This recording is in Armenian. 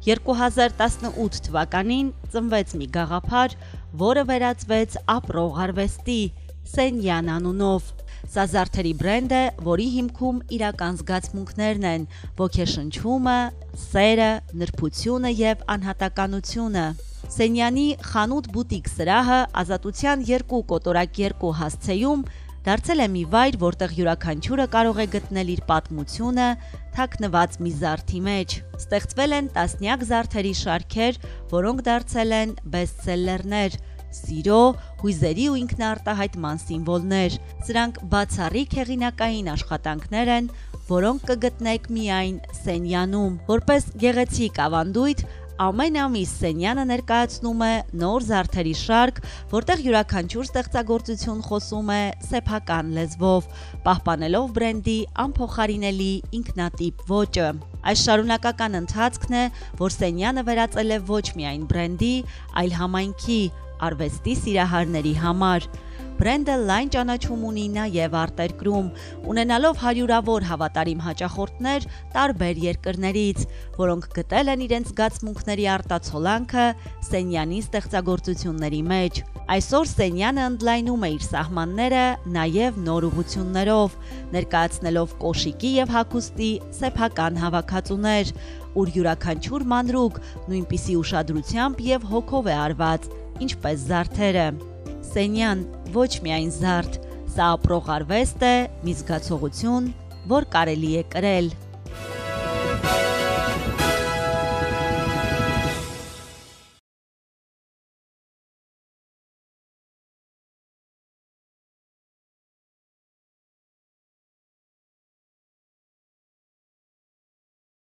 2018 թվականին ծնվեց մի գաղափար, որը վերածվեց ապրող արվեստի, Սենյան անունով։ Սա զարդերի բրենդ է, որի հիմքում իրական զգացմունքներն են՝ ոգեշնչումը, սերը, նրբությունը և անհատականությունը։ Սենյանի խանութ-բուտիկ սրահը Ազատության 2 կոտորակ 2 հասցեում դարձել է մի վայր, որտեղ յուրաքանչյուրը կարող է գտնել իր պատմությունը թաքնված մի զարդի մեջ։ Ստեղծվել են տասնյակ զարդերի շարքեր, որոնք դարձել են բեսթսելլերներ, սիրո, հույզերի ու ինքնաարտահայտման սիմվոլներ։ Սրանք բացառիկ հեղինակային աշխատանքներ են, որոնք կգտնեք միայն Սենյանում։ Որպես գեղեցիկ ավանդույթ, ամեն ամիս Սենյանը ներկայացնում է նոր զարդերի շարք, որտեղ յուրաքանչյուր ստեղծագործություն խոսում է սեփական լեզվով, պահպանելով բրենդի անփոխարինելի ինքնատիպ ոճը։ Այս շարունակական ընթացքն է, որ Սենյանը վերածել է ոչ միայն բրենդի, այլ համայնքի, արվեստի սիրահարների համար։ Բրենդը լայն ճանաչում ունի նաև արտերկրում, ունենալով հարյուրավոր հավատարիմ հաճախորդներ տարբեր երկրներից, որոնք գտել են իրենց զգացմունքների արտացոլանքը Սենյանի ստեղծագործությունների մեջ։ Այսօր Սենյանը ընդլայնում է իր սահմանները նաև նոր ուղղություններով, ներկայացնելով կոշիկի և հագուստի սեփական հավաքածուներ, ուր յուրաքանչյուր մանրուք նույնպիսի ուշադրությամբ և հոգով է արված, ինչպես զարդերը։ Սենյան ոչ միայն զարդ, սա ապրող արվեստ է, մի զգացողություն, որ կարելի է կրել։